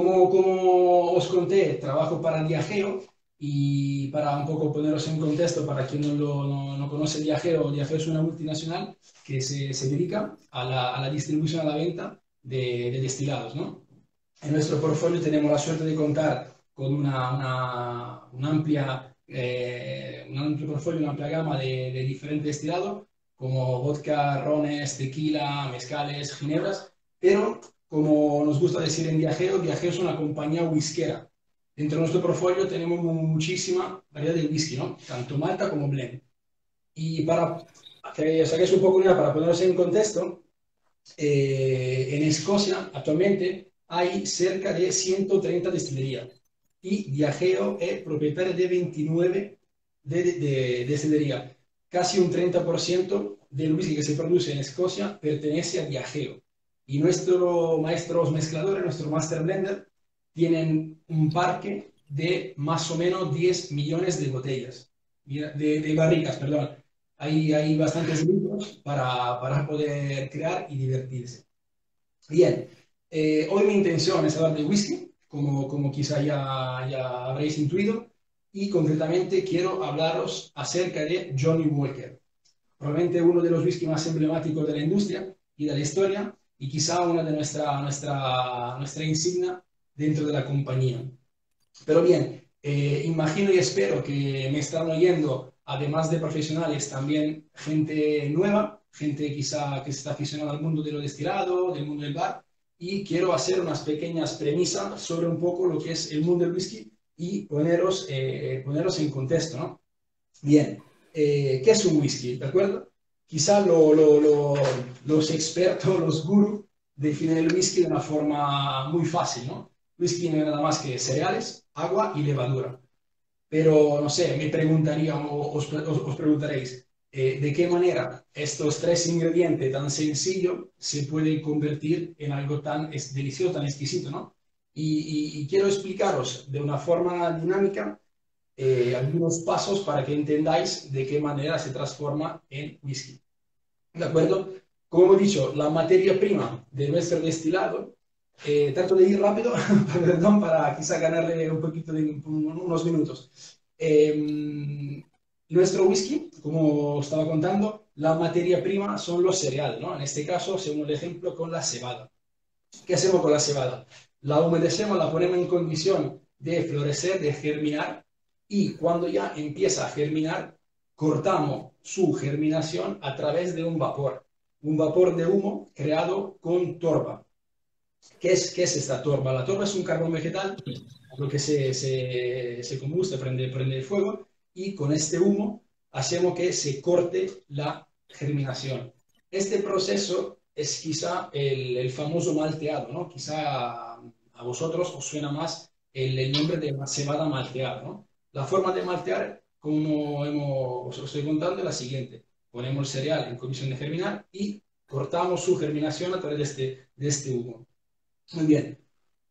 Como os conté, trabajo para Diageo y para un poco poneros en contexto, para quien no conoce Diageo, Diageo es una multinacional que se dedica a la distribución, a la venta de destilados, ¿no? En nuestro portfolio tenemos la suerte de contar con un amplio portfolio, una amplia gama de diferentes destilados, como vodka, rones, tequila, mezcales, ginebras, pero como nos gusta decir en Diageo, Diageo es una compañía whiskera. Dentro de nuestro portfolio tenemos muchísima variedad de whisky, ¿no? Tanto malta como blend. Y para que os hagáis un poco una, para poneros en contexto, en Escocia actualmente hay cerca de 130 destilerías y Diageo es propietario de 29 de destilerías. Casi un 30% del whisky que se produce en Escocia pertenece a Diageo. Y nuestros maestros mezcladores, nuestro master blender, tienen un parque de más o menos 10 millones de botellas, de barricas, perdón. Hay bastantes libros para poder crear y divertirse. Bien, hoy mi intención es hablar de whisky, como quizá ya habréis intuido, y concretamente quiero hablaros acerca de Johnny Walker, probablemente uno de los whisky más emblemáticos de la industria y de la historia, y quizá una de nuestra insignia dentro de la compañía. Pero bien, imagino y espero que me están oyendo, además de profesionales, también gente nueva, gente quizá que se está aficionando al mundo de lo destilado, del mundo del bar, y quiero hacer unas pequeñas premisas sobre un poco lo que es el mundo del whisky y poneros en contexto, ¿no? Bien, ¿qué es un whisky? ¿De acuerdo? Quizá los expertos, los gurús, definen el whisky de una forma muy fácil, ¿no? Whisky no es nada más que cereales, agua y levadura. Pero, no sé, me preguntaría o os preguntaréis, ¿de qué manera estos tres ingredientes tan sencillos se pueden convertir en algo tan delicioso, tan exquisito, ¿no? Y quiero explicaros de una forma dinámica algunos pasos para que entendáis de qué manera se transforma en whisky. ¿De acuerdo? Como hemos dicho, la materia prima de nuestro destilado, trato de ir rápido, perdón, para quizá ganarle un poquito de unos minutos. Nuestro whisky, como estaba contando, la materia prima son los cereales, ¿no? En este caso, según el ejemplo, con la cebada. ¿Qué hacemos con la cebada? La humedecemos, la ponemos en condición de florecer, de germinar, y cuando ya empieza a germinar, cortamos su germinación a través de un vapor de humo creado con torba. Qué es esta torba? La torba es un carbón vegetal, lo que se combuste, prende el fuego, y con este humo hacemos que se corte la germinación. Este proceso es quizá el famoso malteado, ¿no? Quizá a vosotros os suena más el nombre de cebada malteada, ¿no? La forma de maltear, como os estoy contando, es la siguiente. Ponemos el cereal en condición de germinar y cortamos su germinación a través de este humo. Muy bien.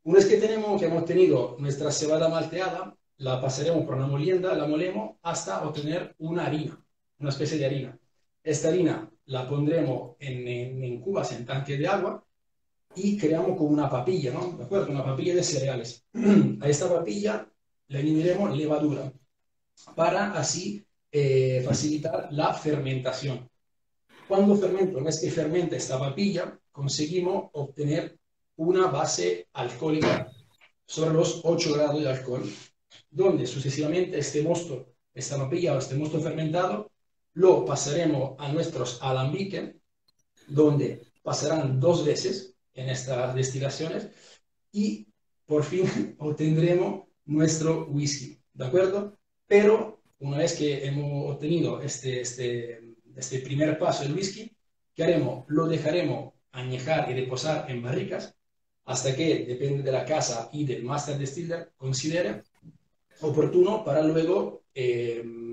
Una vez que hemos tenido nuestra cebada malteada, la pasaremos por una molienda, la molemos hasta obtener una harina, una especie de harina. Esta harina la pondremos en cubas, en tanques de agua, y creamos como una papilla, ¿no? ¿De acuerdo? Una papilla de cereales. A esta papilla le añadiremos levadura para así facilitar la fermentación. Cuando fermenta, una vez que fermenta esta papilla, conseguimos obtener una base alcohólica sobre los 8 grados de alcohol, donde sucesivamente este mosto, esta papilla o este mosto fermentado, lo pasaremos a nuestros alambiques, donde pasarán 2 veces en estas destilaciones y por fin obtendremos nuestro whisky, ¿de acuerdo? Pero una vez que hemos obtenido este primer paso del whisky, ¿qué haremos? Lo dejaremos añejar y reposar en barricas hasta que, depende de la casa y del master distiller, considere oportuno para luego,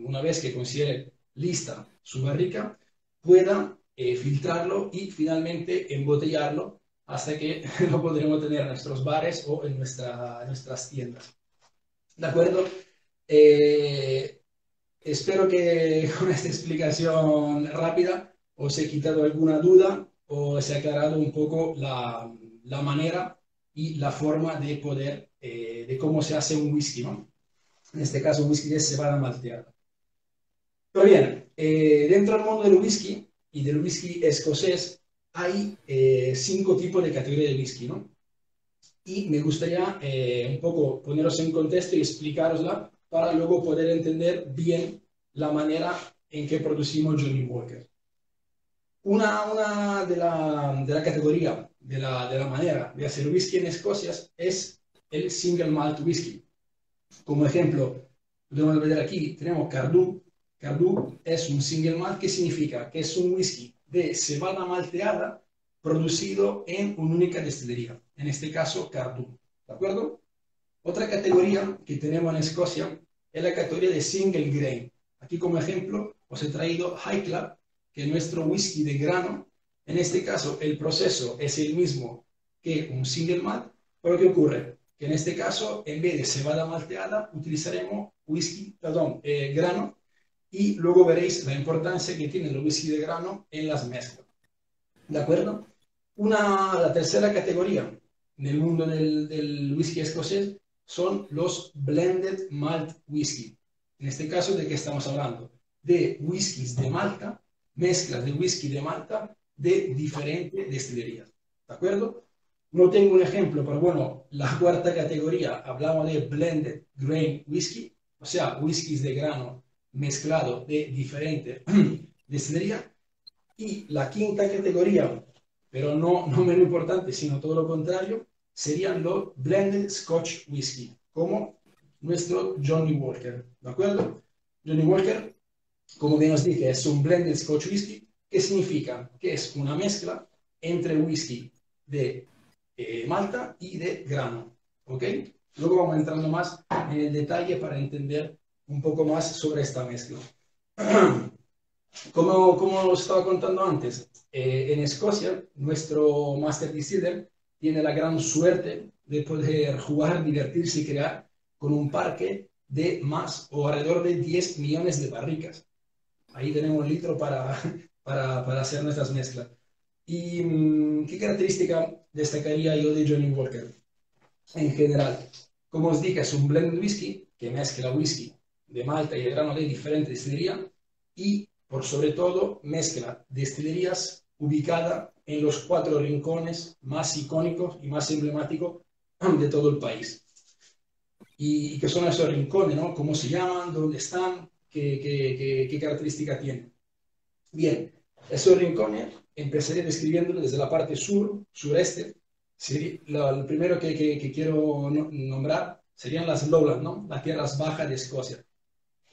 una vez que considere lista su barrica, pueda filtrarlo y finalmente embotellarlo hasta que lo podremos tener en nuestros bares o en nuestras tiendas. ¿De acuerdo? Eh, Espero que con esta explicación rápida os he quitado alguna duda o se ha aclarado un poco la manera y la forma de poder, de cómo se hace un whisky, ¿no? En este caso, un whisky de cebada malteada. Pero bien, dentro del mundo del whisky y del whisky escocés hay 5 tipos de categoría de whisky, ¿no? Y me gustaría un poco poneros en contexto y explicarosla para luego poder entender bien la manera en que producimos Johnnie Walker. Una de la categoría, de la manera de hacer whisky en Escocia es el single malt whisky. Como ejemplo, podemos ver aquí, tenemos Cardú. Cardú es un single malt que significa que es un whisky de cebada malteada producido en una única destilería, en este caso Cardú. ¿De acuerdo? Otra categoría que tenemos en Escocia es la categoría de single grain. Aquí como ejemplo os he traído High Club, que es nuestro whisky de grano. En este caso el proceso es el mismo que un single malt, pero ¿qué ocurre? Que en este caso en vez de cebada malteada utilizaremos grano, y luego veréis la importancia que tiene el whisky de grano en las mezclas. ¿De acuerdo? La tercera categoría en el mundo del whisky escocés son los blended malt whisky. En este caso, ¿de qué estamos hablando? De whiskies de Malta, mezclas de whisky de Malta de diferentes destilerías. ¿De acuerdo? No tengo un ejemplo, pero bueno, la cuarta categoría hablamos de blended grain whisky, o sea, whiskies de grano mezclado de diferentes destilerías. Y la quinta categoría, pero no menos importante, sino todo lo contrario, serían los blended Scotch whisky, como nuestro Johnnie Walker. ¿De acuerdo? Johnnie Walker, como bien os dije, es un blended Scotch whisky, que significa que es una mezcla entre whisky de Malta y de grano. ¿Ok? Luego vamos entrando más en el detalle para entender un poco más sobre esta mezcla. Como os estaba contando antes, en Escocia, nuestro Master Distiller tiene la gran suerte de poder jugar, divertirse y crear con un parque de más o alrededor de 10 millones de barricas. Ahí tenemos litro para hacer nuestras mezclas. ¿Y qué característica destacaría yo de Johnnie Walker? En general, como os dije, es un blend whisky que mezcla whisky de Malta y de grano de diferentes destilerías y por sobre todo mezcla destilerías ubicadas en los 4 rincones más icónicos y más emblemáticos de todo el país. ¿Y qué son esos rincones, ¿no? ¿Cómo se llaman? ¿Dónde están? ¿Qué característica tienen? Bien, esos rincones empezaré describiéndolos desde la parte sureste. Lo primero que quiero nombrar serían las Lowlands, ¿no? Las tierras bajas de Escocia.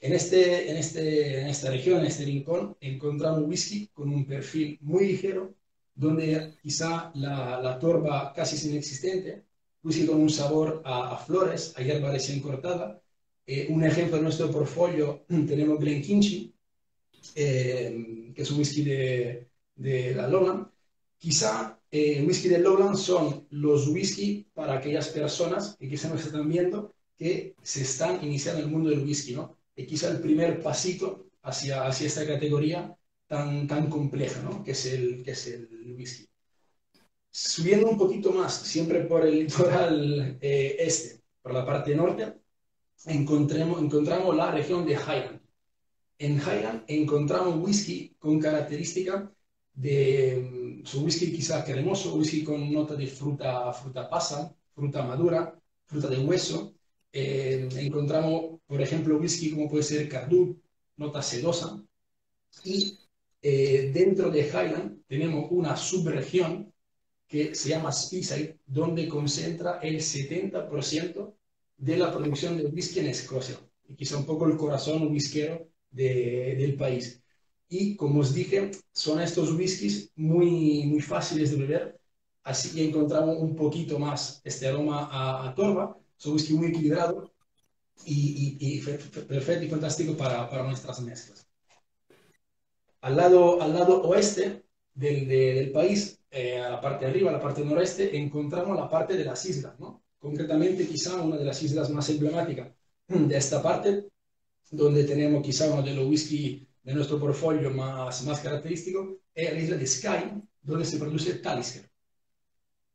En esta región, en este rincón, encontramos whisky con un perfil muy ligero, donde quizá la torba casi es inexistente, whisky con un sabor a flores, a hierba recién cortada. Un ejemplo de nuestro portfolio tenemos Glenkinchie, que es un whisky de la Lowland. Quizá whisky de Lowland son los whisky para aquellas personas que quizá nos están viendo que se están iniciando en el mundo del whisky, ¿no? Y quizá el primer pasito hacia esta categoría tan compleja, ¿no? que es el whisky. Subiendo un poquito más, siempre por el litoral por la parte norte, encontramos la región de Highland. En Highland encontramos whisky con característica de su whisky quizá cremoso, whisky con nota de fruta pasa, fruta madura, fruta de hueso. Encontramos, por ejemplo, whisky como puede ser Cardú, nota sedosa. Y dentro de Highland tenemos una subregión que se llama Speyside, donde concentra el 70% de la producción de whisky en Escocia. Y quizá un poco el corazón whiskero del país. Y como os dije, son estos whiskies muy fáciles de beber, así que encontramos un poquito más este aroma a torba. Son whisky muy equilibrado y perfecto y fantástico para nuestras mezclas. Al lado oeste del país, a la parte de arriba, a la parte noreste, encontramos la parte de las islas, ¿no? Concretamente, quizá una de las islas más emblemáticas de esta parte, donde tenemos quizá uno de los whisky de nuestro portfolio más característico, es la isla de Skye, donde se produce Talisker.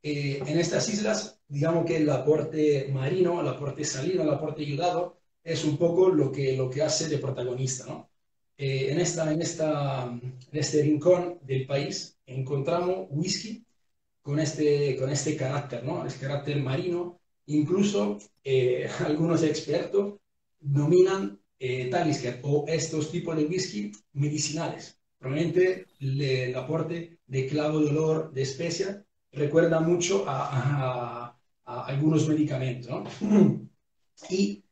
En estas islas digamos que el aporte marino, el aporte salino, el aporte ayudado es un poco lo que hace de protagonista, ¿no? En este rincón del país encontramos whisky con este carácter, ¿no? Este carácter marino. Incluso algunos expertos nominan Talisker o estos tipos de whisky medicinales. Probablemente el aporte de clavo de olor, de especia, recuerda mucho a algunos medicamentos, ¿no? Y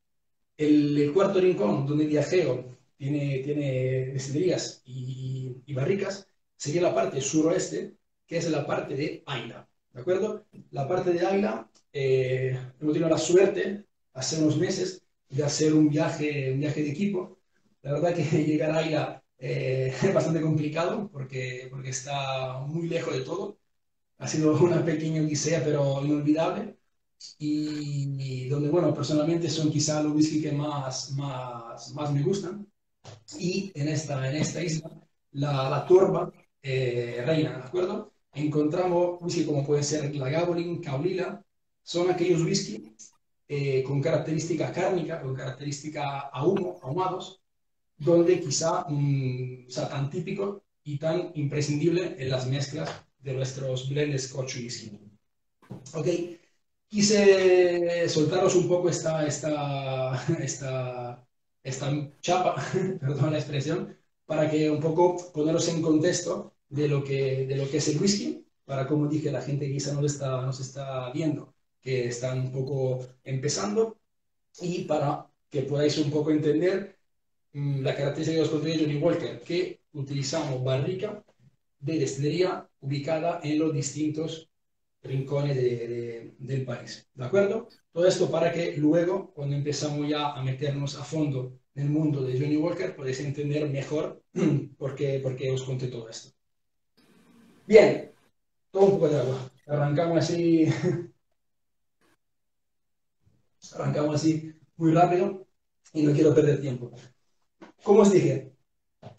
el cuarto rincón donde viajeo tiene destilerías y barricas, sería la parte suroeste, que es la parte de Ayla, ¿de acuerdo? La parte de Ayla, hemos tenido la suerte hace unos meses de hacer un viaje de equipo. La verdad que llegar a Ayla es bastante complicado porque está muy lejos de todo. Ha sido una pequeña odisea, pero inolvidable y donde, bueno, personalmente son quizá los whisky que más me gustan. Y en esta isla, la turba reina, ¿de acuerdo? Encontramos whisky como pueden ser la Lagavulin, Caolila, son aquellos whisky con característica cárnica, con característica ahumados, donde quizá sea tan típico y tan imprescindible en las mezclas de nuestros blends Scotch whisky. Ok, quise soltaros un poco esta chapa, perdón la expresión, para que un poco poneros en contexto de lo que es el whisky, para como dije, la gente quizá nos está viendo, que están un poco empezando, y para que podáis un poco entender la característica de los contenidos de Johnny Walker, que utilizamos barrica de destilería ubicada en los distintos rincones del país. ¿De acuerdo? Todo esto para que luego, cuando empezamos ya a meternos a fondo en el mundo de Johnny Walker, podéis entender mejor por qué os conté todo esto. Bien, todo un poco de agua. Arrancamos así muy rápido y no quiero perder tiempo. Como os dije,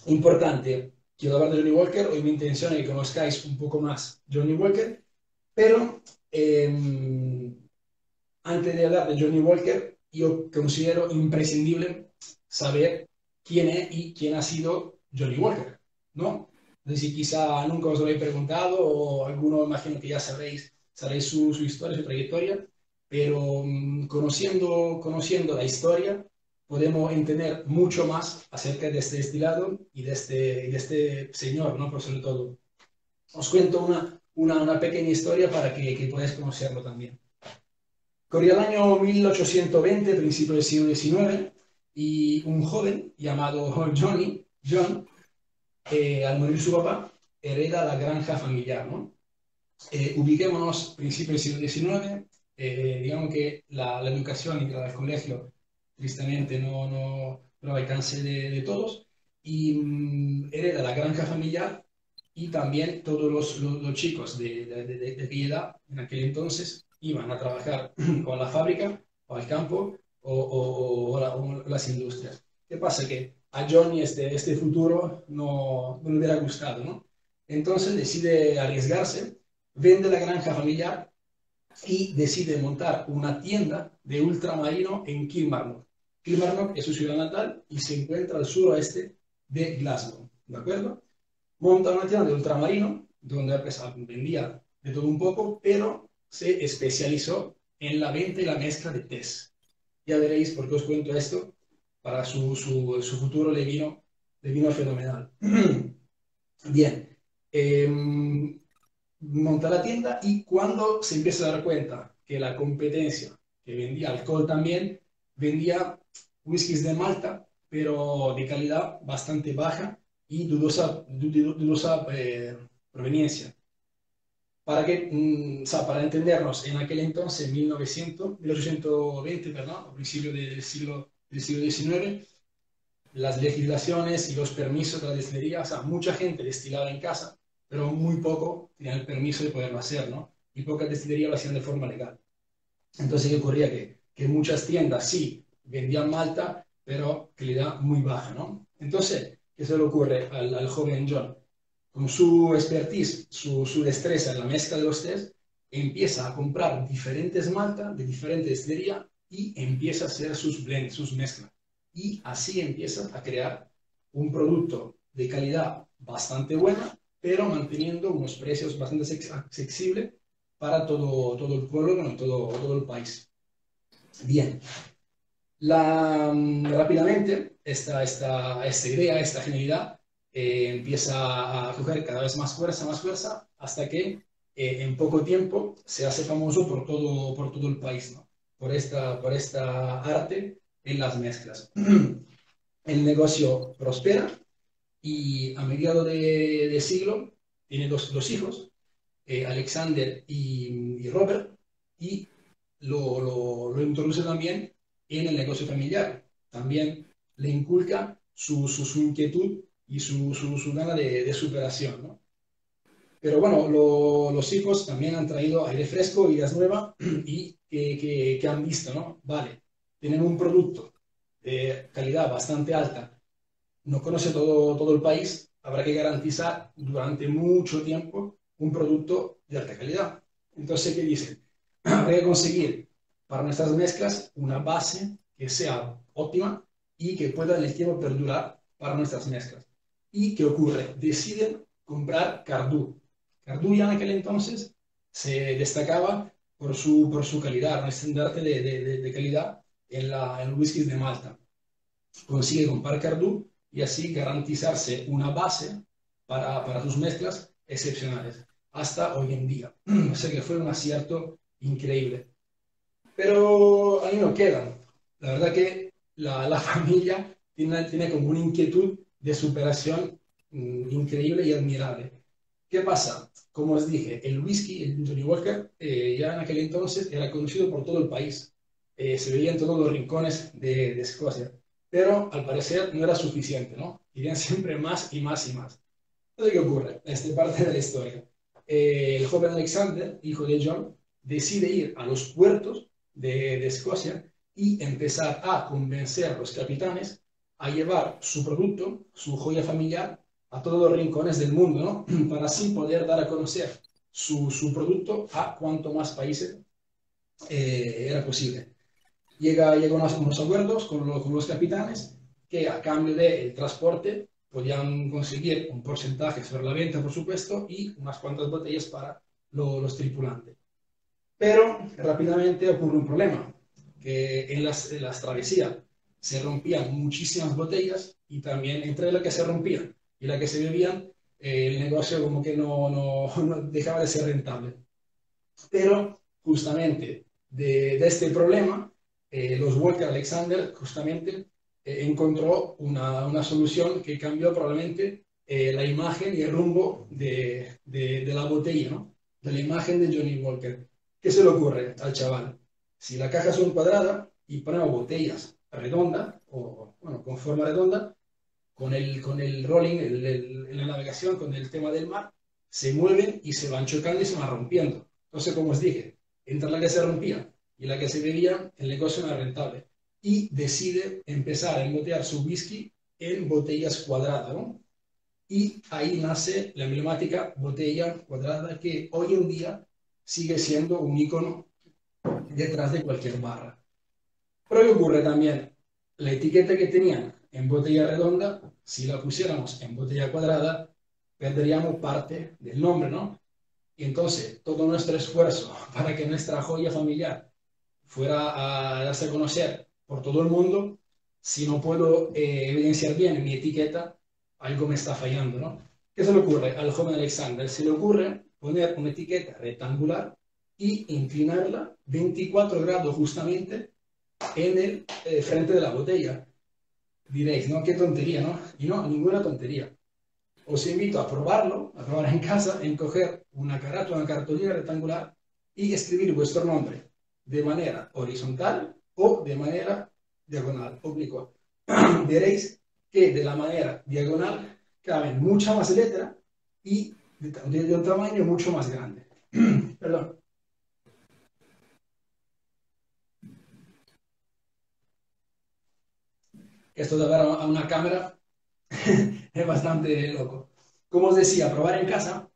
importante, quiero hablar de Johnny Walker, hoy mi intención es que conozcáis un poco más Johnny Walker, pero antes de hablar de Johnny Walker, yo considero imprescindible saber quién es y quién ha sido Johnny Walker, ¿no? No sé si quizá nunca os lo habéis preguntado o alguno imagino que ya sabréis su historia, su trayectoria, pero conociendo la historia podemos entender mucho más acerca de este destilado y de este señor, ¿no? Por sobre todo. Os cuento una pequeña historia para que podáis conocerlo también. Corría el año 1820, principio del siglo XIX, y un joven llamado John, al morir su papá, hereda la granja familiar, ¿no? Ubiquémonos, principio del siglo XIX, digamos que la educación y el colegio, tristemente, no alcance de todos, y hereda la granja familiar y también todos los chicos de aquella edad, en aquel entonces, iban a trabajar o a la fábrica, o al campo, o las industrias. ¿Qué pasa? Que a Johnny este futuro no le hubiera gustado, ¿no? Entonces decide arriesgarse, vende la granja familiar y decide montar una tienda de ultramarino en Kilmarnock. Kilmarnock es su ciudad natal y se encuentra al suroeste de Glasgow, ¿de acuerdo? Monta una tienda de ultramarino donde vendía de todo un poco, pero se especializó en la venta y la mezcla de tés. Ya veréis por qué os cuento esto. Para su futuro le vino fenomenal. Bien, monta la tienda y cuando se empieza a dar cuenta que la competencia que vendía alcohol también, vendía whiskies de Malta, pero de calidad bastante baja y dudosa proveniencia. Para entendernos, en aquel entonces, 1820, perdón, a principios del siglo XIX, las legislaciones y los permisos de la destilería, o sea, mucha gente destilaba en casa, pero muy poco tenían el permiso de poderlo hacer, ¿no? Y pocas destilerías lo hacían de forma legal. Entonces, ¿qué ocurría? Que muchas tiendas sí vendían malta, pero calidad muy baja, ¿no? Entonces, ¿qué se le ocurre al joven John? Con su expertise, su destreza en la mezcla de los tés, empieza a comprar diferentes maltas de diferentes destilerías y empieza a hacer sus blends, sus mezclas. Y así empieza a crear un producto de calidad bastante buena, pero manteniendo unos precios bastante accesibles para todo el pueblo, bueno, todo el país. Bien, rápidamente esta idea, esta genialidad, empieza a coger cada vez más fuerza, hasta que en poco tiempo se hace famoso por todo el país, ¿no? Por esta arte en las mezclas. El negocio prospera y a mediados de siglo tiene dos hijos, Alexander y Robert, y lo introduce también en el negocio familiar. También le inculca su inquietud y su gana de superación, ¿no? Pero bueno, los hijos también han traído aire fresco, ideas nuevas y que han visto, ¿no? Vale, tienen un producto de calidad bastante alta, no conoce todo el país, habrá que garantizar durante mucho tiempo un producto de alta calidad. Entonces, ¿qué dicen? Habrá que conseguir para nuestras mezclas una base que sea óptima y que pueda en el tiempo perdurar para nuestras mezclas. ¿Y qué ocurre? Deciden comprar Cardú. Cardú ya en aquel entonces se destacaba por su calidad, un estandarte de calidad en los whiskies de Malta. Consigue comprar Cardú y así garantizarse una base para sus mezclas excepcionales hasta hoy en día. O sea que fue un acierto increíble. Pero ahí no quedan. La verdad que la familia tiene como una inquietud de superación increíble y admirable. ¿Qué pasa? Como os dije, el whisky, el Johnny Walker, ya en aquel entonces era conocido por todo el país. Se veía en todos los rincones de Escocia. Pero al parecer no era suficiente, ¿no? Querían siempre más y más y más. Entonces, ¿qué ocurre? Esta es parte de la historia. El joven Alexander, hijo de John, decide ir a los puertos de Escocia y empezar a convencer a los capitanes a llevar su producto, su joya familiar, a todos los rincones del mundo, ¿no? Para así poder dar a conocer su producto a cuanto más países era posible. Llega a unos acuerdos con los capitanes que a cambio del transporte podían conseguir un porcentaje sobre la venta, por supuesto, y unas cuantas botellas para los tripulantes. Pero rápidamente ocurre un problema, que en las travesías se rompían muchísimas botellas y también entre las que se rompían y las que se bebían, el negocio como que no dejaba de ser rentable. Pero justamente de este problema, los Walker Alexander justamente encontró una solución que cambió probablemente la imagen y el rumbo de la botella, ¿no? De la imagen de Johnny Walker. ¿Qué se le ocurre al chaval? Si la caja son cuadrada y ponemos botellas redondas, o bueno, con forma redonda, con el rolling, en la navegación, con el tema del mar, se mueven y se van chocando y se van rompiendo. Entonces, como os dije, entre la que se rompía y la que se bebía, el negocio no era rentable. Y decide empezar a embotellar su whisky en botellas cuadradas, ¿no? Y ahí nace la emblemática botella cuadrada que hoy en día sigue siendo un icono detrás de cualquier barra. Pero ¿qué ocurre también? La etiqueta que tenían en botella redonda, si la pusiéramos en botella cuadrada, perderíamos parte del nombre, ¿no? Y entonces, todo nuestro esfuerzo para que nuestra joya familiar fuera a darse a conocer por todo el mundo, si no puedo evidenciar bien en mi etiqueta, algo me está fallando, ¿no? ¿Qué se le ocurre al joven Alexander? Se le ocurre poner una etiqueta rectangular y inclinarla 24 grados justamente en el frente de la botella. Diréis, ¿no? Qué tontería, ¿no? Y no, ninguna tontería. Os invito a probarlo, a probar en casa, en coger una carátula, una cartulina rectangular y escribir vuestro nombre de manera horizontal o de manera diagonal, oblicua. Veréis que de la manera diagonal caben mucha más letra y de un tamaño mucho más grande. Perdón. Esto de ver a una cámara es bastante loco. Como os decía, probar en casa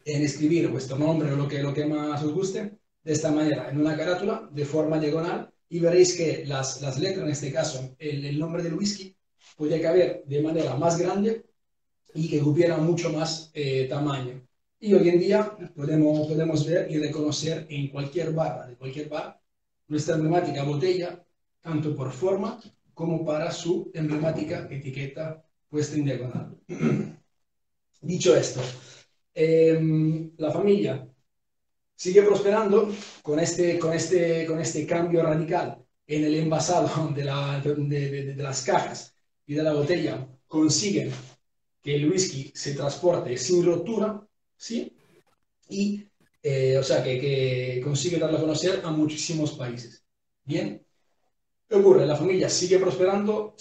en escribir vuestro nombre o lo que más os guste, de esta manera, en una carátula, de forma diagonal, y veréis que las letras, en este caso, el nombre del whisky, podía caber de manera más grande y que tuviera mucho más tamaño. Y hoy en día podemos ver y reconocer en cualquier barra, de cualquier bar, nuestra emblemática botella, tanto por forma como para su emblemática etiqueta puesta en diagonal. Dicho esto, la familia sigue prosperando con este cambio radical en el envasado de las cajas y de la botella. Consiguen que el whisky se transporte sin rotura, ¿sí? Y, o sea, que consigue darlo a conocer a muchísimos países. Bien, ¿qué ocurre? La familia sigue prosperando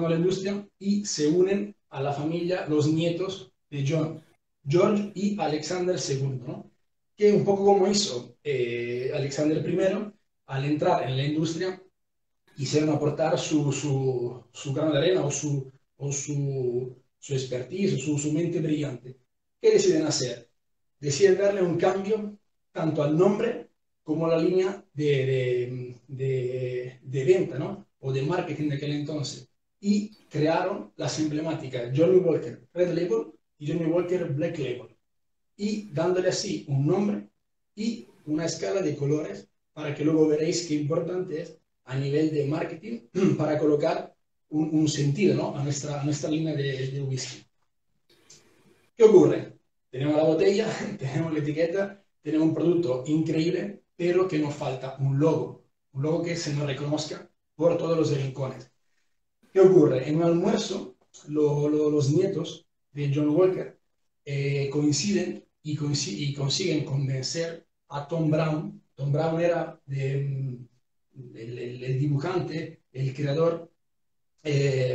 la industria y se unen a la familia los nietos de John, George y Alexander II, ¿no? Que un poco como hizo Alexander I, al entrar en la industria, quisieron aportar su grano de arena su expertise, su mente brillante. ¿Qué deciden hacer? Deciden darle un cambio tanto al nombre como a la línea de venta, ¿no? O de marketing de aquel entonces. Y crearon las emblemáticas Johnny Walker Red Label y Johnny Walker Black Label. Y dándole así un nombre y una escala de colores para que luego veréis qué importante es a nivel de marketing para colocar un sentido, ¿no? A nuestra línea de whisky. ¿Qué ocurre? Tenemos la botella, tenemos la etiqueta, tenemos un producto increíble, pero que nos falta un logo que se nos reconozca por todos los rincones. ¿Qué ocurre? En un almuerzo, los nietos de John Walker coinciden y consiguen convencer a Tom Brown. Tom Brown era el dibujante, el creador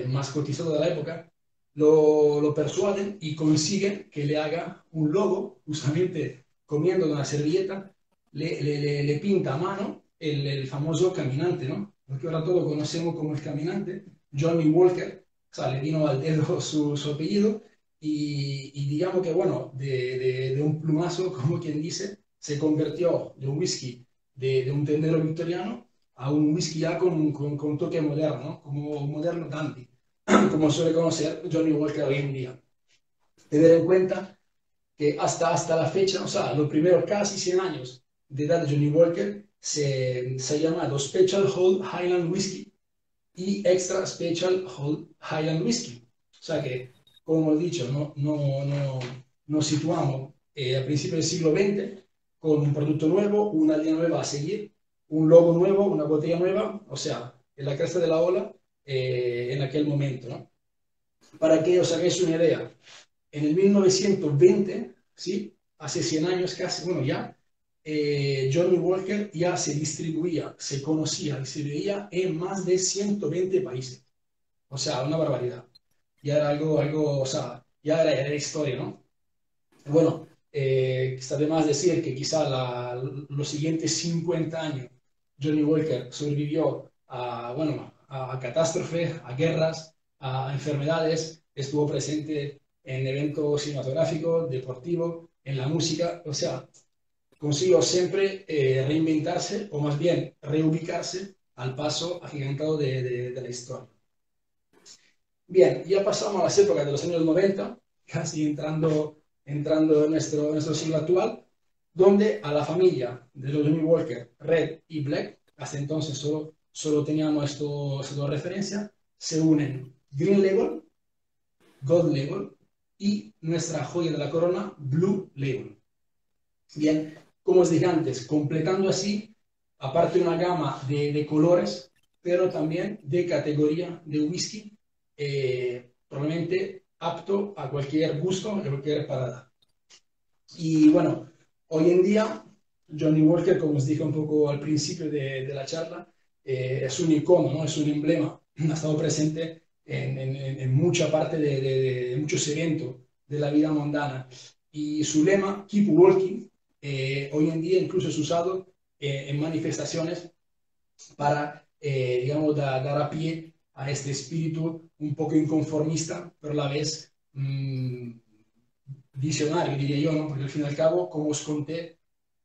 más cotizado de la época, lo persuaden y consiguen que le haga un logo, justamente comiendo de una servilleta, le pinta a mano el famoso caminante, ¿no? Porque ahora todos conocemos como el caminante, Johnny Walker, o sea, le vino al dedo su apellido y digamos que, bueno, de un plumazo, como quien dice, se convirtió de un whisky de un tendero victoriano a un whisky ya con toque moderno, ¿no? Como moderno dandy, como suele conocer Johnny Walker hoy en día. Tener en cuenta que hasta la fecha, o sea, los primeros casi 100 años de edad de Johnny Walker se ha llamado Special Old Highland Whisky y Extra Special Old Highland Whisky. O sea que, como he dicho, nos situamos a principios del siglo XX con un producto nuevo, una línea nueva a seguir, un logo nuevo, una botella nueva, o sea, en la cresta de la ola en aquel momento, ¿no? Para que os hagáis una idea, en el 1920, ¿sí? Hace 100 años casi, bueno, ya, Johnny Walker ya se distribuía, se conocía y se veía en más de 120 países. O sea, una barbaridad. Ya era o sea, ya era historia, ¿no? Bueno, está de más decir que quizá los siguientes 50 años Johnny Walker sobrevivió a, bueno, a catástrofes, a guerras, a enfermedades, estuvo presente en eventos cinematográficos, deportivos, en la música, o sea, consiguió siempre reinventarse o más bien reubicarse al paso agigantado de la historia. Bien, ya pasamos a las épocas de los años 90, casi entrando en nuestro siglo actual, donde a la familia de los Johnny Walker, Red y Black, hasta entonces solo teníamos estas dos referencias, se unen Green Label, Gold Label y nuestra joya de la corona, Blue Label. Bien, como os dije antes, completando así, aparte una gama de colores, pero también de categoría de whisky, probablemente apto a cualquier gusto, a cualquier parada. Y bueno, hoy en día, Johnny Walker, como os dije un poco al principio de la charla, es un icono, ¿no? Es un emblema, ha estado presente en mucha parte de muchos eventos de la vida mundana. Y su lema, Keep Walking, hoy en día incluso es usado en manifestaciones para, digamos, dar a pie a este espíritu un poco inconformista, pero a la vez visionario, diría yo, ¿no? Porque al fin y al cabo, como os conté,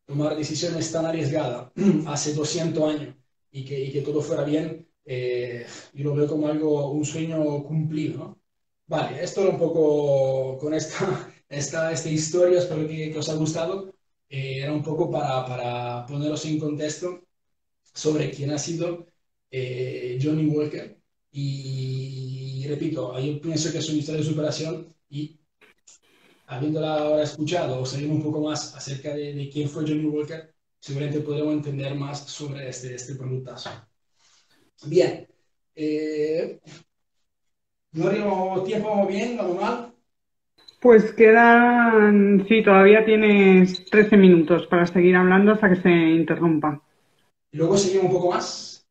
tomar decisiones tan arriesgadas hace 200 años y que todo fuera bien, yo lo veo como algo, un sueño cumplido, ¿no? Vale, esto era un poco con esta historia, espero que os haya gustado. Era un poco para poneros en contexto sobre quién ha sido Johnny Walker. Y repito, yo pienso que es una historia de superación y habiéndola ahora escuchado o sabiendo un poco más acerca de quién fue Johnny Walker, seguramente podremos entender más sobre este productazo. Bien, ¿no haríamos tiempo? ¿Vamos bien? ¿Vamos mal? Pues quedan, sí, todavía tienes 13 minutos para seguir hablando hasta que se interrumpa. Y luego seguimos un poco más.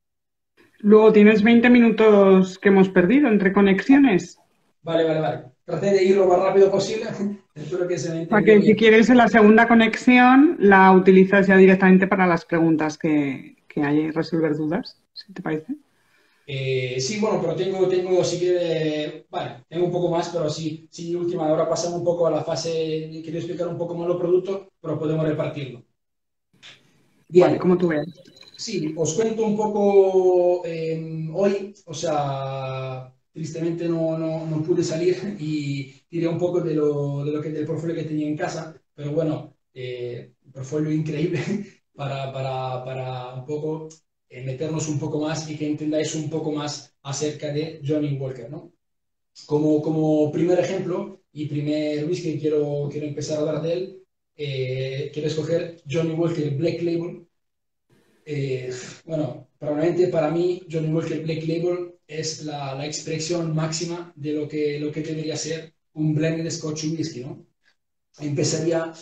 Luego tienes 20 minutos que hemos perdido entre conexiones. Vale, vale, vale. Traté de ir lo más rápido posible. Espero que se me Para entendió que si bien. quieres en la segunda conexión la utilizas ya directamente para las preguntas que hay y resolver dudas, si te parece. Sí, bueno, pero tengo, si quiere, vale, tengo un poco más, pero sí, sí, última, ahora pasamos un poco a la fase, quiero explicar un poco más los productos, pero podemos repartirlo. Vale, Bien, como tú veas. sí, os cuento un poco hoy, o sea, tristemente no pude salir y tiré un poco del portfolio que tenía en casa, pero bueno, portfolio increíble para un poco meternos un poco más y que entendáis un poco más acerca de Johnny Walker, ¿no? Como primer ejemplo y primer whisky que quiero empezar a hablar de él, quiero escoger Johnny Walker Black Label. eh, bueno, probablemente para mí Johnny Walker Black Label es la expresión máxima de lo que debería ser un blended Scotch whisky, ¿no? Empezaría,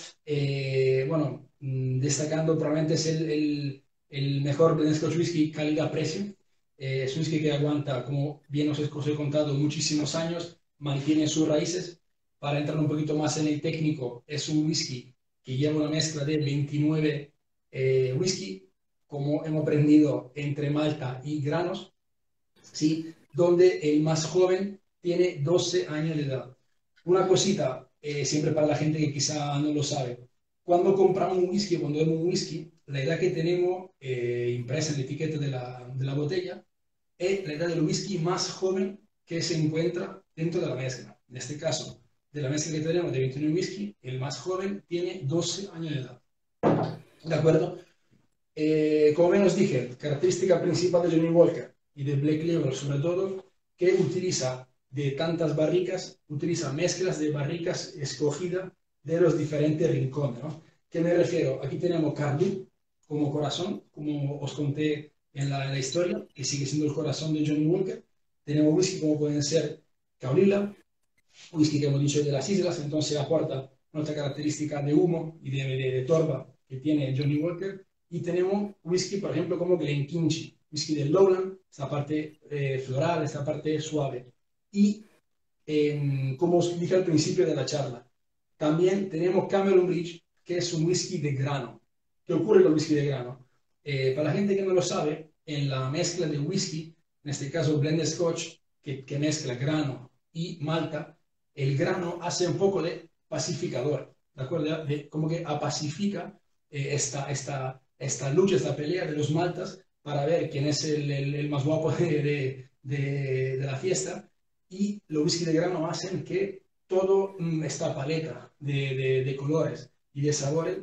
bueno, destacando probablemente es el mejor blended Scotch whisky calidad-precio. Es un whisky que aguanta, como bien os he contado, muchísimos años, mantiene sus raíces. Para entrar un poquito más en el técnico, es un whisky que lleva una mezcla de 29 whisky, como hemos aprendido, entre malta y granos, ¿sí? Donde el más joven tiene 12 años de edad. Una cosita, siempre para la gente que quizá no lo sabe, cuando compramos un whisky, cuando vemos un whisky, la edad que tenemos impresa en la etiqueta de la botella es la edad del whisky más joven que se encuentra dentro de la mezcla. En este caso, de la mezcla que tenemos de 21 whisky, el más joven tiene 12 años de edad. ¿De acuerdo? Como bien os dije, característica principal de Johnny Walker y de Black Label sobre todo, que utiliza de tantas barricas, utiliza mezclas de barricas escogidas de los diferentes rincones, ¿no? ¿Qué me refiero? Aquí tenemos Cardu como corazón, como os conté en la historia, que sigue siendo el corazón de Johnny Walker. Tenemos whisky como pueden ser Caolila, whisky que hemos dicho de las islas, entonces aporta otra característica de humo y de torba que tiene Johnny Walker. Y tenemos whisky, por ejemplo, como Glenkinchie, whisky del Lowland, esta parte floral, esta parte suave. Y como os dije al principio de la charla, también tenemos Cameron Bridge, que es un whisky de grano. ¿Qué ocurre con el whisky de grano? Para la gente que no lo sabe, en la mezcla de whisky, en este caso blended scotch, que mezcla grano y malta, el grano hace un poco de pacificador, ¿de acuerdo? Como que apacifica esta lucha, esta pelea de los maltas para ver quién es el más guapo de la fiesta. Y los whisky de grano hacen que toda esta paleta de colores y de sabores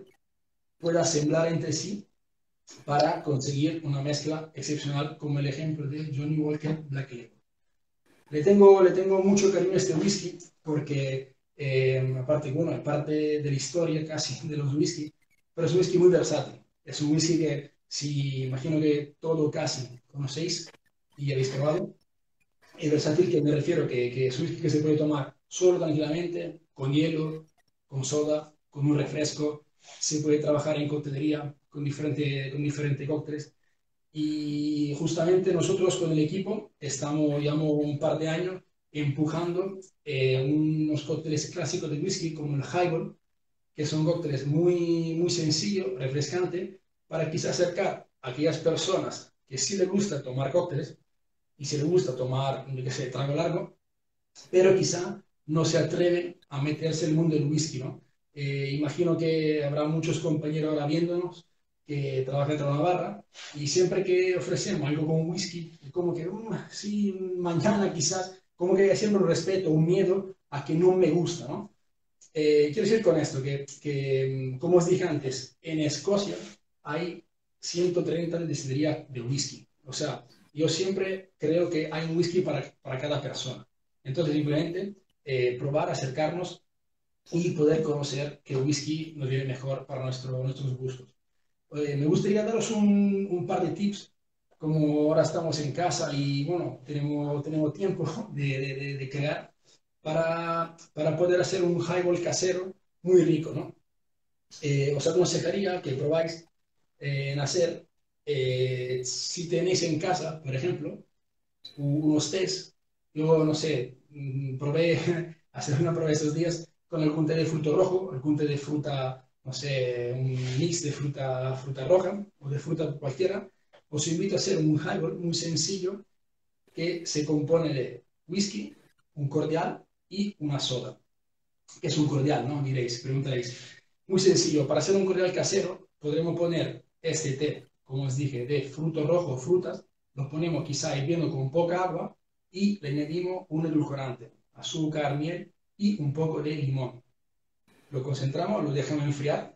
pueda sembrar entre sí para conseguir una mezcla excepcional como el ejemplo de Johnny Walker Black Label. Le tengo mucho cariño a este whisky porque, aparte, bueno, aparte de la historia casi de los whisky, pero es un whisky muy versátil. Es un whisky que, si imagino que todo casi conocéis y habéis probado, es versátil que me refiero que es un whisky que se puede tomar solo tranquilamente, con hielo, con soda, con un refresco, se puede trabajar en coctelería con diferentes cócteles. Y justamente nosotros con el equipo estamos, llevamos un par de años empujando unos cócteles clásicos de whisky como el highball, que son cócteles muy sencillos, refrescantes, para quizás acercar a aquellas personas que sí les gusta tomar cócteles y si les gusta tomar, yo qué sé, trago largo, pero quizá no se atreven a meterse en el mundo del whisky, ¿no? Imagino que habrá muchos compañeros ahora viéndonos que trabajan dentro de una barra y siempre que ofrecemos algo con whisky, como que, sí, mañana quizás, como que hay siempre un respeto, un miedo a que no me gusta, ¿no? Quiero decir con esto que, como os dije antes, en Escocia hay 130 destilerías de whisky. O sea, yo siempre creo que hay un whisky para cada persona. Entonces, simplemente probar, acercarnos y poder conocer qué whisky nos viene mejor para nuestros gustos. Me gustaría daros un par de tips, como ahora estamos en casa y bueno, tenemos tiempo de crear para poder hacer un highball casero muy rico, ¿no? Os aconsejaría que probáis en hacer, si tenéis en casa, por ejemplo, unos tés. Yo, no sé, probé, hacer una prueba estos días con algún té de fruto rojo, algún té de fruta, no sé, un mix de fruta roja o de fruta cualquiera. Os invito a hacer un highball muy sencillo que se compone de whisky, un cordial y una soda. ¿Qué es un cordial, no? Diréis, preguntaréis. Muy sencillo, para hacer un cordial casero podremos poner este té, como os dije, de fruto rojo, frutas, lo ponemos quizá hirviendo con poca agua y le añadimos un edulcorante, azúcar, miel y un poco de limón. Lo concentramos, lo dejamos enfriar,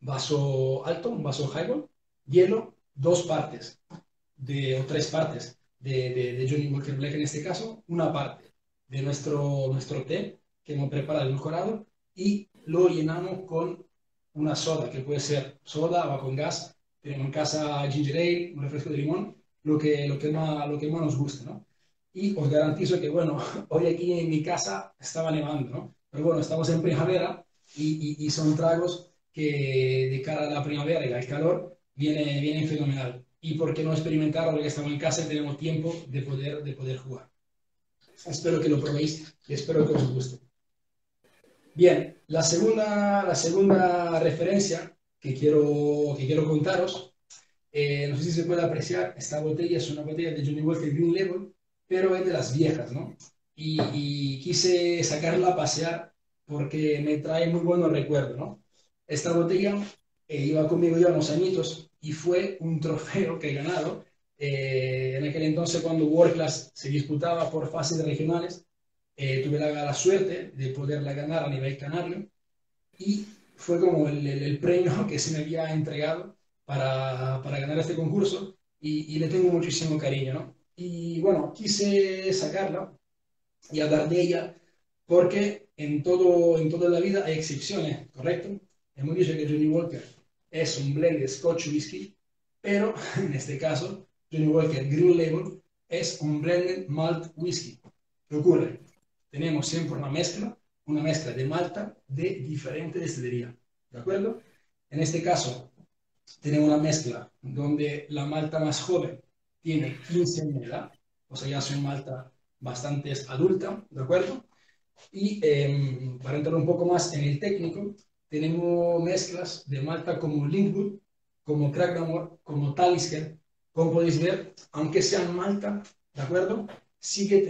vaso alto, un vaso highball, hielo, dos partes o tres partes de Johnny Walker Black en este caso, una parte de nuestro té que hemos preparado edulcorado y lo llenamos con una soda, que puede ser soda o con gas. Tenemos en casa ginger ale, un refresco de limón, lo que más nos gusta, ¿no? Y os garantizo que, bueno, hoy aquí en mi casa estaba nevando, ¿no? Pero bueno, estamos en primavera y son tragos que de cara a la primavera y al calor vienen fenomenal. Y por qué no experimentar ahora que estamos en casa y tenemos tiempo de poder jugar. Espero que lo probéis y espero que os guste. Bien, la segunda referencia que quiero contaros, no sé si se puede apreciar, esta botella es una botella de Johnny Walker Green Label, pero es de las viejas, ¿no? Y quise sacarla a pasear porque me trae muy buenos recuerdos, ¿no? Esta botella iba conmigo ya unos añitos y fue un trofeo que he ganado en aquel entonces cuando World Class se disputaba por fases regionales. Tuve la suerte de poderla ganar a nivel canario y fue como el premio que se me había entregado para ganar este concurso y le tengo muchísimo cariño, ¿no? Y bueno, quise sacarla y hablar de ella porque en toda la vida hay excepciones, ¿correcto? Hemos dicho que Johnny Walker es un blend de Scotch whisky, pero en este caso Johnny Walker Green Label es un blended malt whisky. ¿Qué ocurre? Tenemos siempre una mezcla de malta de diferente destilería, ¿de acuerdo? En este caso, tenemos una mezcla donde la malta más joven tiene 15 años de edad, o sea, ya es una malta bastante adulta, ¿de acuerdo? Y para entrar un poco más en el técnico, tenemos mezclas de malta como Linkwood, como Craigmore, como Talisker. Como podéis ver, aunque sean malta, ¿de acuerdo? Sigue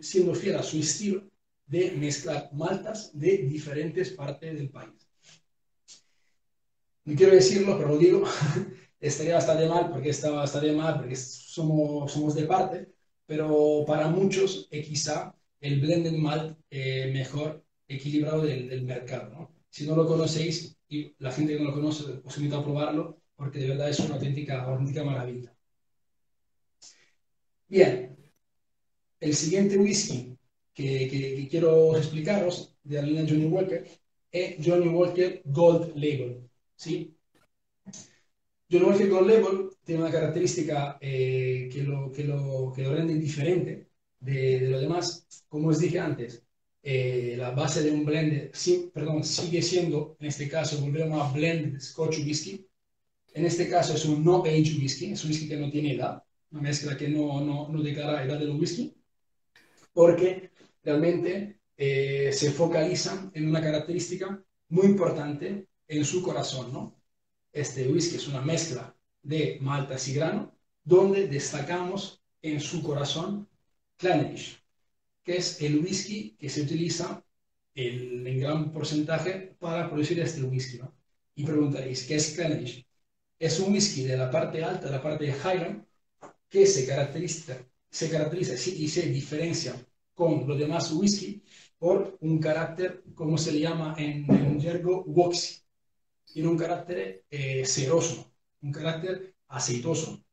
siendo fiel a su estilo de mezclar maltas de diferentes partes del país. No quiero decirlo, pero lo digo, estaría bastante mal porque somos de parte, pero para muchos es quizá el blended malt mejor equilibrado del mercado, ¿no? Si no lo conocéis y la gente que no lo conoce, os invito a probarlo porque de verdad es una auténtica maravilla. Bien, el siguiente whisky que quiero explicaros de la línea Johnny Walker es Johnny Walker Gold Label, ¿sí? Johnny Walker Gold Label tiene una característica que lo rende diferente de lo demás. Como os dije antes, la base de un blend, sigue siendo, en este caso, volvemos a blend Scotch whisky. En este caso es un no age whisky, es un whisky que no tiene edad, una mezcla que no declara edad del whisky, porque realmente se focalizan en una característica muy importante en su corazón, ¿no? Este whisky es una mezcla de maltas y grano, donde destacamos en su corazón Clynelish. que es el whisky que se utiliza en gran porcentaje para producir este whisky, ¿no? Y preguntaréis, ¿qué es Glenfiddich? Es un whisky de la parte alta, de la parte de Highland, que se caracteriza y se diferencia con los demás whisky por un carácter, como se le llama en jergo, waxy. Tiene un carácter ceroso, un carácter aceitoso.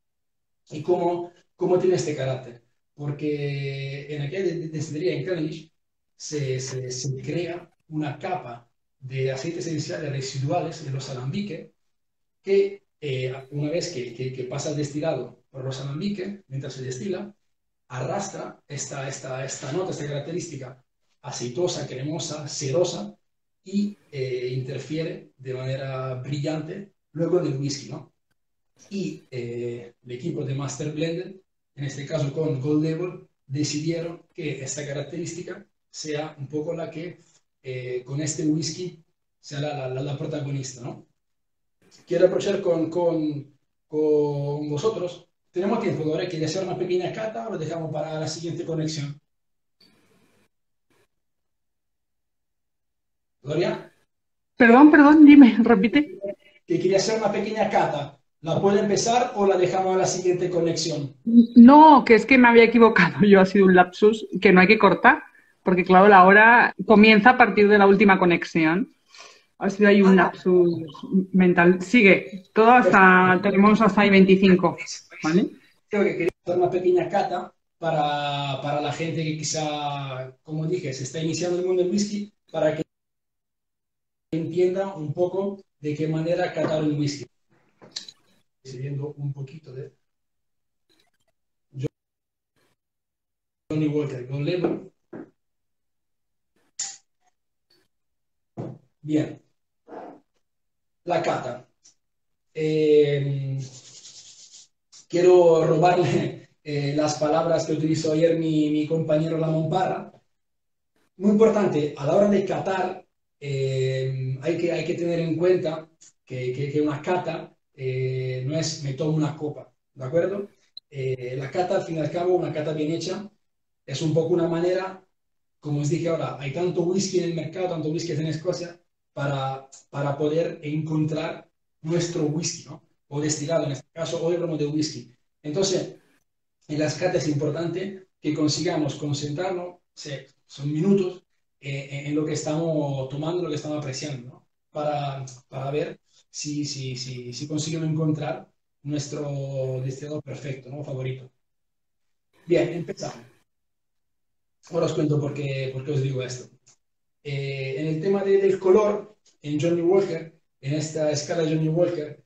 ¿Y cómo tiene este carácter? Porque en aquella destilería en Cavendish se crea una capa de aceites esenciales residuales de los alambiques que una vez que pasa el destilado por los alambiques, mientras se destila, arrastra esta nota, esta característica aceitosa, cremosa, sedosa y interfiere de manera brillante luego en el whisky, ¿no? Y el equipo de Master Blender, en este caso con Gold Label, decidieron que esta característica sea un poco la que con este whisky sea la protagonista, ¿no? Quiero aprovechar con vosotros. Tenemos tiempo, ahora ¿quieres hacer una pequeña cata o lo dejamos para la siguiente conexión? Gloria, Perdón, dime, repite. que quería hacer una pequeña cata. ¿La puede empezar o la dejamos a la siguiente conexión? No, que es que me había equivocado yo, ha sido un lapsus que no hay que cortar, porque claro, la hora comienza a partir de la última conexión. Ha sido ahí un lapsus mental. Sigue, tenemos hasta ahí 25, ¿vale? Creo que quería hacer una pequeña cata para la gente que quizá, como dije, se está iniciando el mundo del whisky, para que entienda un poco de qué manera catar un whisky. Siguiendo un poquito de Johnny Walker con Label. Bien, la cata. Quiero robarle las palabras que utilizó ayer mi compañero Lamont Parra. Muy importante, a la hora de catar, hay que tener en cuenta que una cata no es me tomo una copa, ¿de acuerdo? La cata, al fin y al cabo, una cata bien hecha, es un poco una manera, como os dije ahora, hay tanto whisky en el mercado, tanto whisky en Escocia, para poder encontrar nuestro whisky, ¿no? O destilado, en este caso, hoy hablamos de whisky. Entonces, en las catas es importante que consigamos concentrarnos, son minutos, en lo que estamos tomando, lo que estamos apreciando, ¿no? Para ver si conseguimos encontrar nuestro destilado perfecto, ¿no? Favorito. Bien, empezamos. Ahora os cuento por qué os digo esto. En el tema del color, en Johnny Walker, en esta escala de Johnny Walker,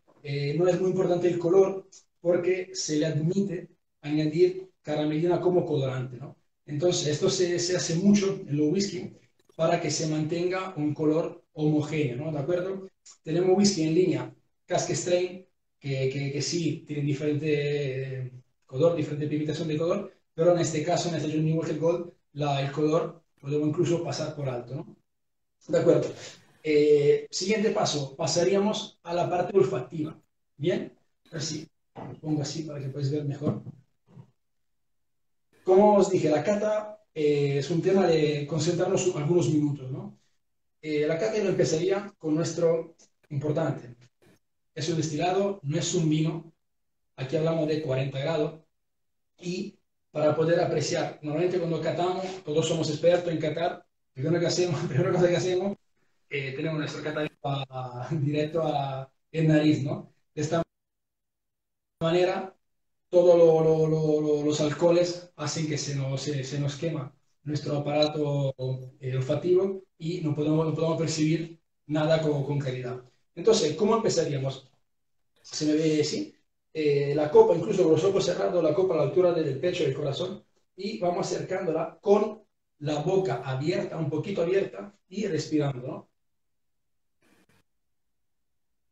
no es muy importante el color porque se le admite añadir caramelina como colorante, ¿no? Entonces, esto se hace mucho en los whisky para que se mantenga un color homogéneo, ¿no? ¿De acuerdo? Tenemos whisky en línea, Cask Strain, que sí tienen diferente color, diferente pigmentación de color, pero en este caso, en este Johnny Walker Gold, el color podemos incluso pasar por alto, ¿no? De acuerdo. Siguiente paso, pasaríamos a la parte olfativa. Bien, a ver si lo pongo así para que podáis ver mejor. Como os dije, la cata es un tema de concentrarnos algunos minutos, ¿no? La cata lo empezaría con nuestro importante. Es un destilado, no es un vino. Aquí hablamos de 40 grados. Y para poder apreciar, normalmente cuando catamos, todos somos expertos en catar. Primero primera cosa que hacemos, tenemos nuestro catador directo en nariz, ¿no? De esta manera, todos los alcoholes hacen que se nos quema nuestro aparato olfativo y no podemos percibir nada con claridad. Entonces, ¿cómo empezaríamos? Se me ve así. La copa, incluso con los ojos cerrados, la copa a la altura del pecho y del corazón, y vamos acercándola con la boca abierta, un poquito abierta, y respirando, ¿no?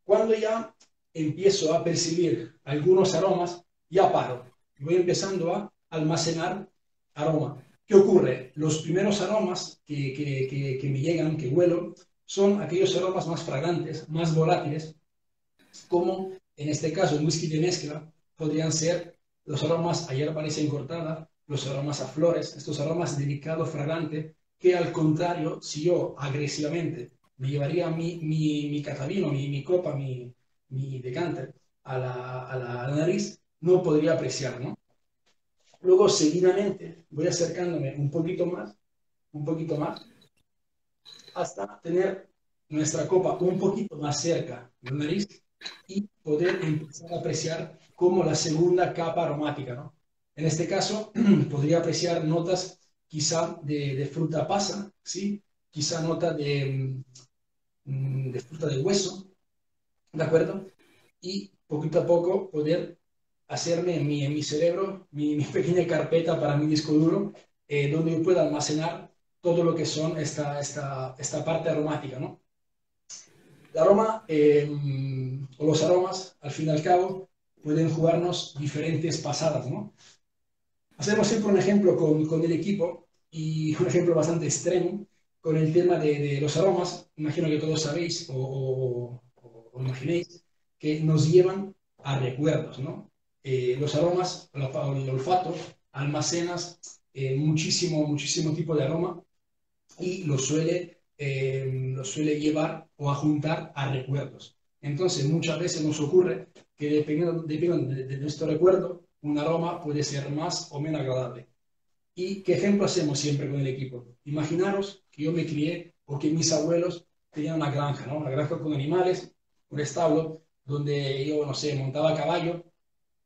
Cuando ya empiezo a percibir algunos aromas, ya paro. Voy empezando a almacenar aroma. ¿Qué ocurre? Los primeros aromas que me llegan, que huelo, son aquellos aromas más fragrantes, más volátiles, como en este caso en whisky de mezcla podrían ser los aromas a hierba recién cortada, los aromas a flores, estos aromas delicados, fragrantes, que al contrario, si yo agresivamente me llevaría mi catavino, mi copa, mi decanter a la nariz, no podría apreciar, ¿no? Luego, seguidamente, voy acercándome un poquito más, hasta tener nuestra copa un poquito más cerca de la nariz y poder empezar a apreciar como la segunda capa aromática, ¿no? En este caso, podría apreciar notas quizá de fruta pasa, ¿sí? Quizá notas de fruta de hueso, ¿de acuerdo? Y poquito a poco poder hacerme en mi cerebro mi pequeña carpeta para mi disco duro, donde yo pueda almacenar todo lo que son esta parte aromática, ¿no? El aroma o los aromas, al fin y al cabo, pueden jugarnos diferentes pasadas, ¿no? Hacemos siempre un ejemplo con el equipo y un ejemplo bastante extremo con el tema de los aromas. Imagino que todos sabéis o imaginéis que nos llevan a recuerdos, ¿no? Los aromas, el olfato, almacenas muchísimo tipo de aroma y lo suele llevar o juntar a recuerdos. Entonces, muchas veces nos ocurre que dependiendo de nuestro recuerdo, un aroma puede ser más o menos agradable. ¿Y qué ejemplo hacemos siempre con el equipo? Imaginaros que yo me crié o que mis abuelos tenían una granja, ¿no? Una granja con animales, un establo, donde yo, no sé, montaba a caballo.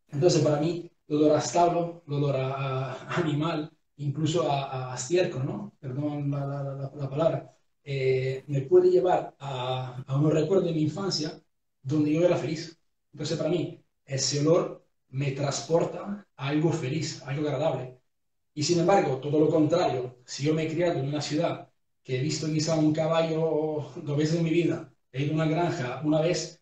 Entonces, para mí, el olor a establo, el olor a animal, incluso a estiércol, ¿no? Perdón la palabra, me puede llevar a unos recuerdos de mi infancia donde yo era feliz. Entonces, para mí, ese olor me transporta a algo feliz, a algo agradable. Y sin embargo, todo lo contrario, si yo me he criado en una ciudad que he visto quizá un caballo 2 veces en mi vida, he ido a una granja una vez,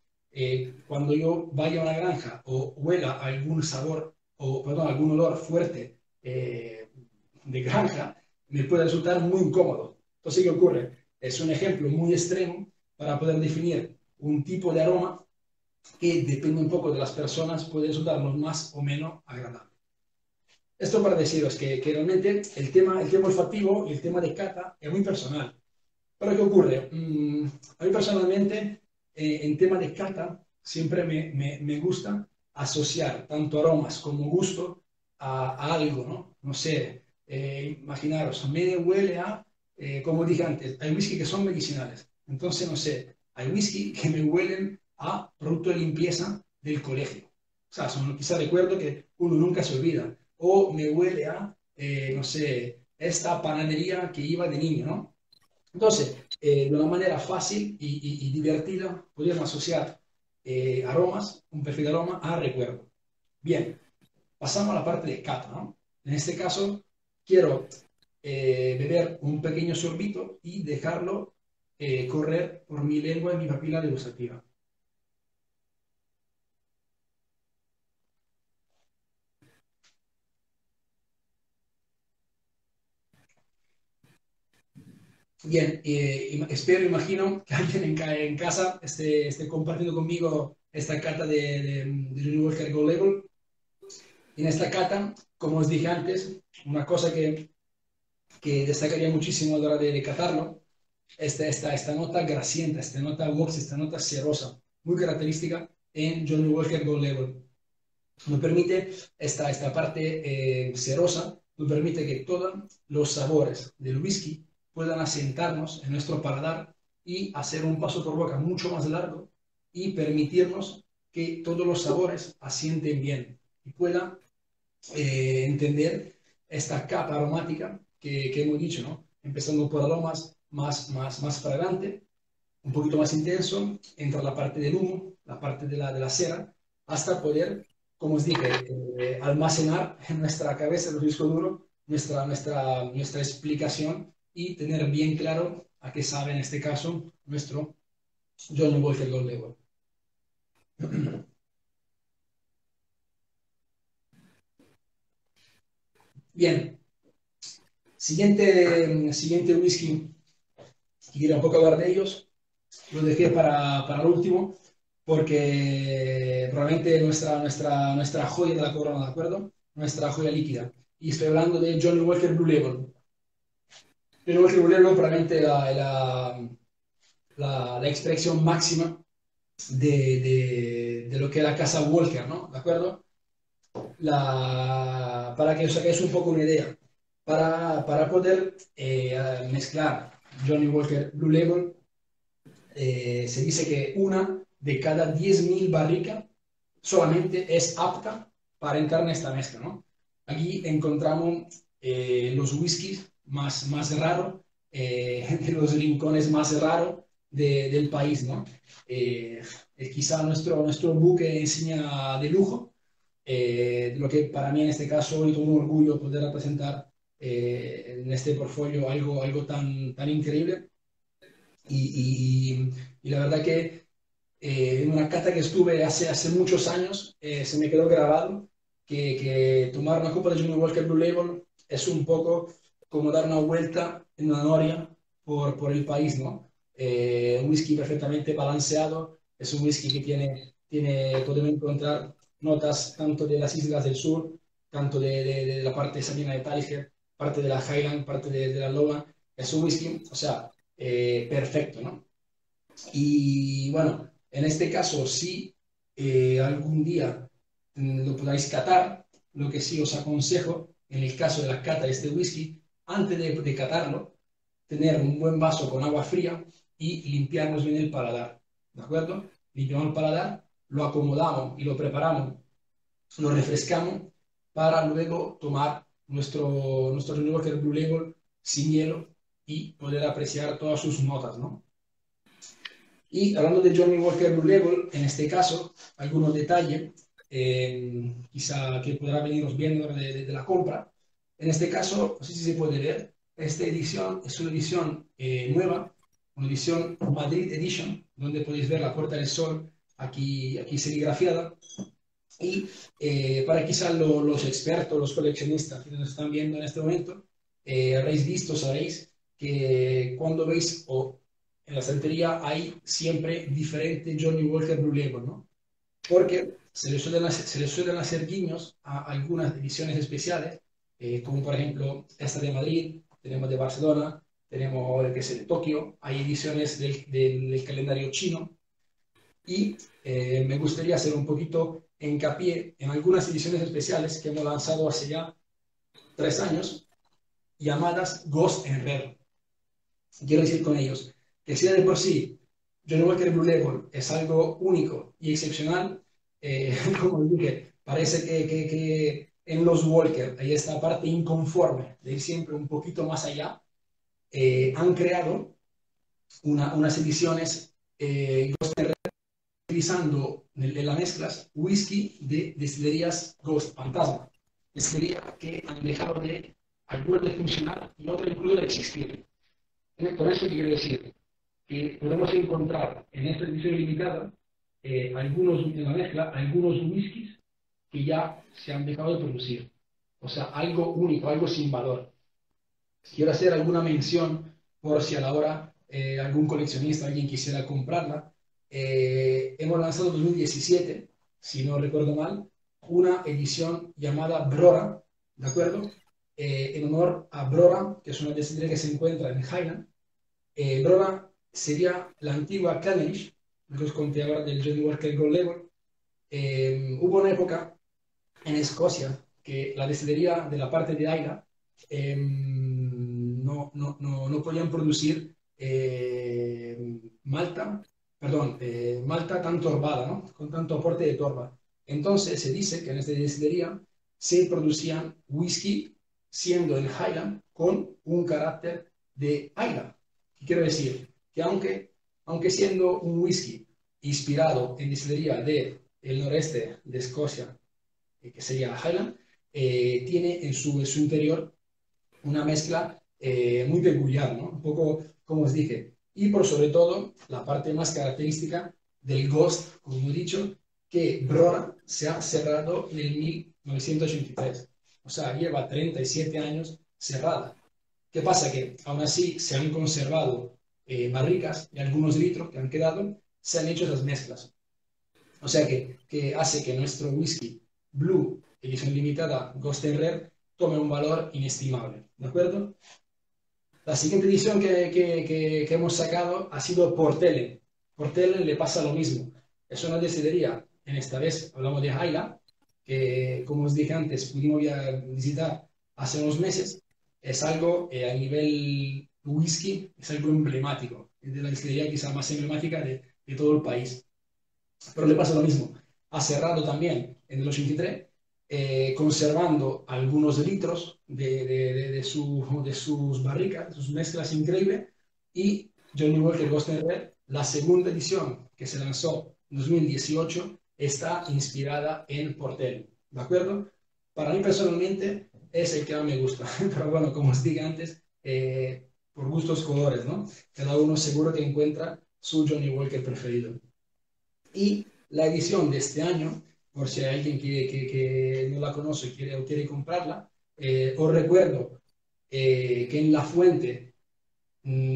cuando yo vaya a una granja o huela algún sabor, o perdón, algún olor fuerte de granja, me puede resultar muy incómodo. Entonces, ¿qué ocurre? Es un ejemplo muy extremo para poder definir un tipo de aroma que depende un poco de las personas, puede resultarnos más o menos agradable. Esto para deciros que realmente el tema olfativo y el tema de cata es muy personal. ¿Pero qué ocurre? A mí personalmente, en tema de cata, siempre me gusta asociar tanto aromas como gusto a algo, ¿no? No sé, imaginaros, me huele a, como dije antes, hay whisky que son medicinales. Entonces, no sé, hay whisky que me huelen a producto de limpieza del colegio. O sea, son quizá recuerdo que uno nunca se olvida. O me huele a, no sé, esta panadería que iba de niño, ¿no? Entonces, de una manera fácil y divertida, podríamos asociar aromas, un perfil de aroma, a recuerdo. Bien, pasamos a la parte de cata, ¿no? En este caso, quiero beber un pequeño sorbito y dejarlo correr por mi lengua y mi papila degustativa. Bien, espero, imagino que alguien en casa esté compartiendo conmigo esta cata de Johnny Walker Gold Label. En esta cata, como os dije antes, una cosa que destacaría muchísimo a la hora de catarlo, esta nota grasienta, esta nota box, esta nota cerosa, muy característica en Johnny Walker Gold Label. Nos permite esta parte cerosa, nos permite que todos los sabores del whisky puedan asentarnos en nuestro paladar y hacer un paso por boca mucho más largo y permitirnos que todos los sabores asienten bien y puedan entender esta capa aromática que hemos dicho, ¿no? Empezando por aromas más fragante, un poquito más intenso, entra la parte del humo, la parte de la cera, hasta poder, como os dije, almacenar en nuestra cabeza, en el disco duro, nuestra explicación y tener bien claro a qué sabe en este caso nuestro Johnny Walker Gold Label. Bien, siguiente whisky, quería un poco hablar de ellos, lo dejé para el último, porque realmente nuestra joya de la corona, ¿de acuerdo? Nuestra joya líquida. y estoy hablando de Johnny Walker Blue Label. Johnny Walker Blue Label probablemente la extracción máxima de lo que es la casa Walker, ¿no? ¿De acuerdo? Para que os hagáis un poco una idea, para poder mezclar Johnny Walker Blue Label, se dice que una de cada 10.000 barricas solamente es apta para entrar en esta mezcla, ¿no? Aquí encontramos los whiskies más raros, de los rincones más raros del país, ¿no? Quizá nuestro buque insignia de lujo, lo que para mí en este caso es un orgullo poder representar en este portfolio algo tan increíble. Y la verdad que en una cata que estuve hace muchos años, se me quedó grabado que tomar una copa de Johnny Walker Blue Label es un poco como dar una vuelta en una noria por el país, ¿no? Un whisky perfectamente balanceado, es un whisky que podemos encontrar notas tanto de las islas del sur, tanto de la parte salina de Tanger, parte de la Highland, parte de la Logan. Es un whisky, o sea, perfecto, ¿no? Y bueno, en este caso, si algún día lo podáis catar, lo que sí os aconsejo, en el caso de la cata de este whisky, antes de catarlo, tener un buen vaso con agua fría y limpiarnos bien el paladar, ¿de acuerdo? Limpiamos el paladar, lo acomodamos y lo preparamos, lo refrescamos para luego tomar nuestro Johnny Walker Blue Label sin hielo y poder apreciar todas sus notas, ¿no? Y hablando de Johnny Walker Blue Label, en este caso, algunos detalles, quizá que podrá veniros viendo de la compra. En este caso, no sé si se puede ver, esta edición es una edición nueva, una edición Madrid Edition, donde podéis ver la Puerta del Sol aquí serigrafiada. Y para quizá los expertos, los coleccionistas que nos están viendo en este momento, habréis visto, sabéis que cuando veis o en la estantería hay siempre diferente Johnny Walker Blue Label, ¿no? Porque se le suelen hacer guiños a algunas ediciones especiales, como por ejemplo esta de Madrid, tenemos de Barcelona, tenemos el que es de Tokio, hay ediciones del calendario chino, y me gustaría hacer un poquito hincapié en algunas ediciones especiales que hemos lanzado hace ya 3 años, llamadas Ghost en Red. Quiero decir con ellos que si de por sí Johnny Walker Blue Label es algo único y excepcional, como dije, parece que en los Walker hay esta parte inconforme de ir siempre un poquito más allá. Han creado unas ediciones Ghost en Red utilizando en las mezclas whisky de destilerías Ghost, Fantasma, destilerías que han dejado de algunas de funcionar y otras incluso de existir. Con eso quiero decir que podemos encontrar en esta edición limitada algunos en la mezcla, algunos whiskies que ya se han dejado de producir. O sea, algo único, algo sin valor. Quiero hacer alguna mención por si a la hora algún coleccionista, alguien quisiera comprarla. Hemos lanzado en 2017, si no recuerdo mal, una edición llamada Brora, ¿de acuerdo? En honor a Brora, que es una destilería que se encuentra en Highland. Brora sería la antigua Cavendish, lo que os conté ahora del Johnny Walker Gold Label. Hubo una época en Escocia que la destilería de la parte de Isla no podían producir malta tan torbada, ¿no? Con tanto aporte de torba. Entonces se dice que en esta destilería se producían whisky siendo el Highland con un carácter de Isla. ¿Qué quiero decir? Que aunque siendo un whisky inspirado en destilería del noreste de Escocia, que sería la Highland, tiene en su interior una mezcla muy peculiar, ¿no? Un poco, como os dije. Y por sobre todo, la parte más característica del Ghost, como he dicho, que Brora se ha cerrado en el 1983. O sea, lleva 37 años cerrada. ¿Qué pasa? Que aún así se han conservado barricas y algunos litros que han quedado, se han hecho esas mezclas. O sea que hace que nuestro whisky Blue, edición limitada, Ghost and Rare, tome un valor inestimable, ¿de acuerdo? La siguiente edición que hemos sacado ha sido Portelen. Portelen le pasa lo mismo. Es una destilería, en esta vez hablamos de Haila, que como os dije antes, pudimos visitar hace unos meses. Es algo a nivel whisky, es algo emblemático. Es de la destilería quizá más emblemática de todo el país. Pero le pasa lo mismo. Ha cerrado también en el 83 conservando algunos litros de sus barricas, de sus mezclas increíbles, y Johnny Walker Ghost in Red, la segunda edición que se lanzó en 2018, está inspirada en Portel, ¿de acuerdo? Para mí personalmente es el que más me gusta, pero bueno, como os dije antes, por gustos colores, ¿no? Cada uno seguro que encuentra su Johnny Walker preferido. Y la edición de este año, por si hay alguien que no la conoce o quiere comprarla, os recuerdo que en La Fuente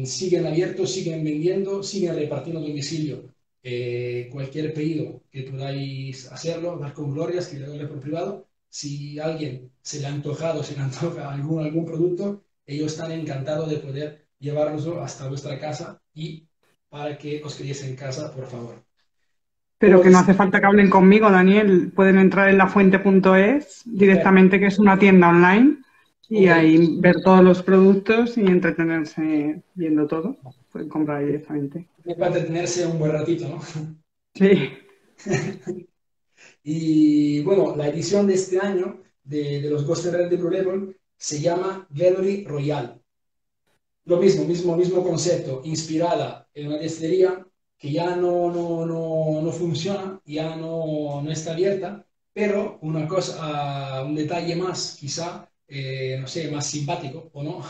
siguen abiertos, siguen vendiendo, siguen repartiendo a domicilio cualquier pedido que podáis hacerlo, dar con gloria, escribirle por privado. Si a alguien se le ha antojado, se le antoja algún producto, ellos están encantados de poder llevarlo hasta vuestra casa y para que os quedéis en casa, por favor. Pero que no hace falta que hablen conmigo, Daniel. Pueden entrar en lafuente.es directamente, que es una tienda online, y ahí ver todos los productos y entretenerse viendo todo. Pueden comprar ahí directamente. Para entretenerse un buen ratito, ¿no? Sí. Y bueno, la edición de este año de los Ghost in Red de Blue Label se llama Gallery Royal. Lo mismo concepto, inspirada en una destilería que ya no funciona, ya no está abierta, pero una cosa, un detalle más, quizá, no sé, más simpático o no,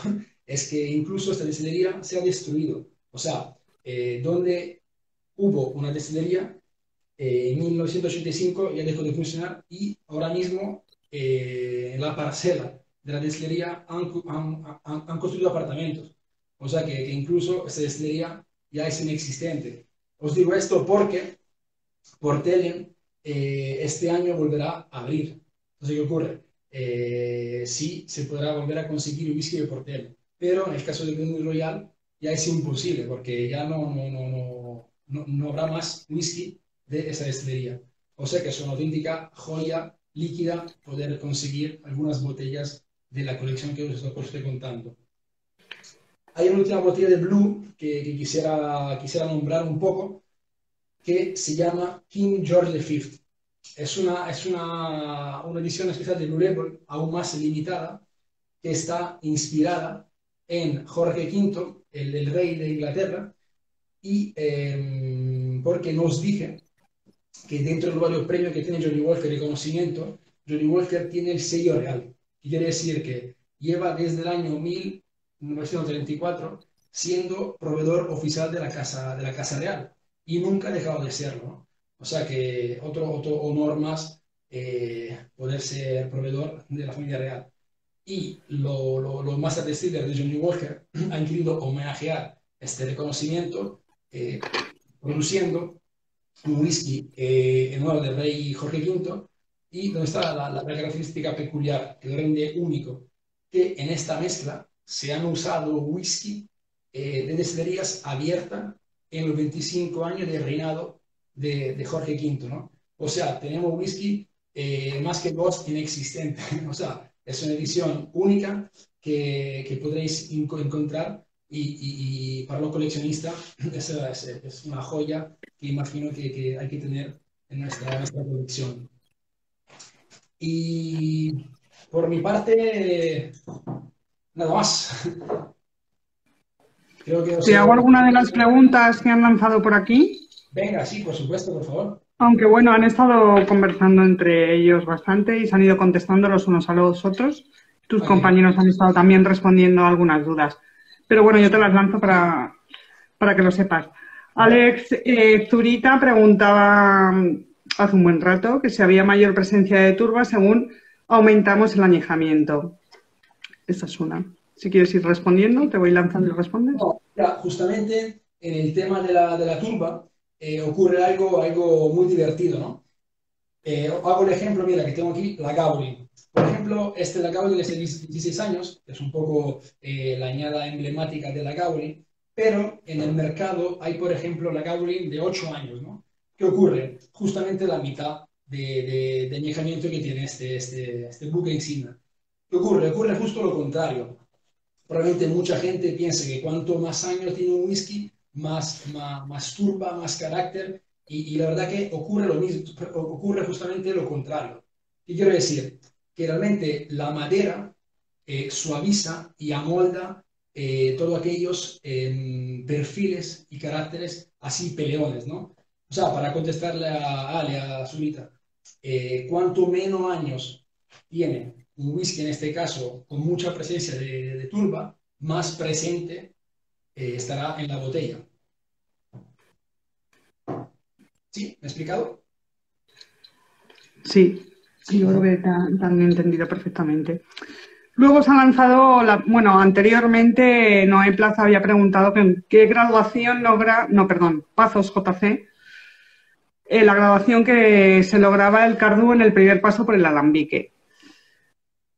es que incluso esta destilería se ha destruido. O sea, donde hubo una destilería, en 1985 ya dejó de funcionar y ahora mismo en la parcela de la destilería han construido apartamentos. O sea que incluso esta destilería ya es inexistente. Os digo esto porque Portelen este año volverá a abrir. Entonces, ¿qué ocurre? Sí, se podrá volver a conseguir el whisky de Portelen, pero en el caso de Glenlivet Royal ya es imposible porque ya no habrá más whisky de esa destilería. O sea que es una auténtica joya líquida poder conseguir algunas botellas de la colección que os estoy contando. Hay una última botella de Blue que quisiera nombrar un poco, que se llama King George V. Es una edición especial de Blue Label, aún más limitada, que está inspirada en Jorge V, el rey de Inglaterra, y porque nos dije que dentro del varios premios que tiene Johnny Walker de conocimiento, Johnny Walker tiene el sello real. Y quiere decir que lleva desde el año 1934 siendo proveedor oficial de la Casa Real y nunca ha dejado de serlo, ¿no? O sea que otro honor más poder ser proveedor de la familia real. Y los Master Distillers de Johnny Walker han querido homenajear este reconocimiento produciendo un whisky en honor del rey Jorge V, y donde está la característica peculiar que lo rende único, que en esta mezcla se han usado whisky de destilerías abiertas en los 25 años de reinado de Jorge V, ¿no? O sea, tenemos whisky más que dos inexistente. O sea, es una edición única que podréis encontrar y para los coleccionistas es una joya que imagino que hay que tener en nuestra colección. Y por mi parte, nada más. Creo que ¿Te hago alguna de las preguntas que han lanzado por aquí? Venga, sí, por supuesto, por favor. Aunque bueno, han estado conversando entre ellos bastante y se han ido contestando los unos a los otros. Tus compañeros han estado también respondiendo a algunas dudas. Pero bueno, yo te las lanzo para que lo sepas. Alex Zurita preguntaba hace un buen rato que si había mayor presencia de turba según aumentamos el añejamiento. Esa es una. Si quieres ir respondiendo, te voy lanzando y respondes. No, ya, justamente en el tema de la turba ocurre algo muy divertido, ¿no? Hago el ejemplo, mira, que tengo aquí la Gauri. Por ejemplo, este Lagavulin es de 16 años, es un poco la añada emblemática de Lagavulin, pero en el mercado hay, por ejemplo, Lagavulin de 8 años, ¿no? ¿Qué ocurre? Justamente la mitad de añejamiento que tiene este buque insignia. ¿Qué ocurre? Ocurre justo lo contrario. Probablemente mucha gente piensa que cuanto más años tiene un whisky, más turba, más carácter, y la verdad que ocurre lo mismo, ocurre justamente lo contrario. ¿Qué quiero decir? Que realmente la madera suaviza y amolda todos aquellos perfiles y caracteres así peleones, ¿no? O sea, para contestarle a Ale, a Zurita, cuanto menos años tiene un whisky, en este caso, con mucha presencia de turba, más presente estará en la botella. ¿Sí? ¿Me he explicado? Sí, Sí, yo creo ¿no? que te han entendido perfectamente. Luego se ha lanzado, bueno, anteriormente Noé Plaza había preguntado que en qué graduación logra, no, perdón, Pazos JC, la graduación que se lograba el Cardú en el primer paso por el alambique.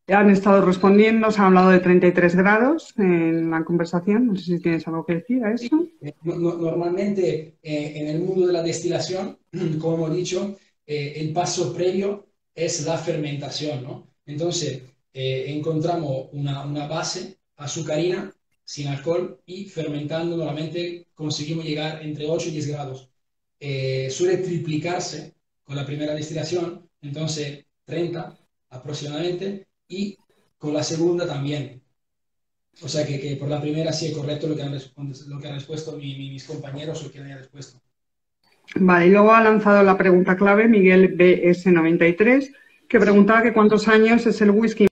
Han estado respondiendo, se ha hablado de 33 grados en la conversación, no sé si tienes algo que decir a Sí. eso. Normalmente en el mundo de la destilación, como hemos dicho, el paso previo es la fermentación, ¿no? Entonces, encontramos una base azucarina sin alcohol y fermentando normalmente conseguimos llegar entre 8 y 10 grados. Suele triplicarse con la primera destilación, entonces 30 aproximadamente, y con la segunda también. O sea que por la primera sí es correcto lo que han respuesto mis compañeros o quien haya respuesto. Vale, y luego ha lanzado la pregunta clave Miguel BS93, que Sí. preguntaba que cuántos años es el whisky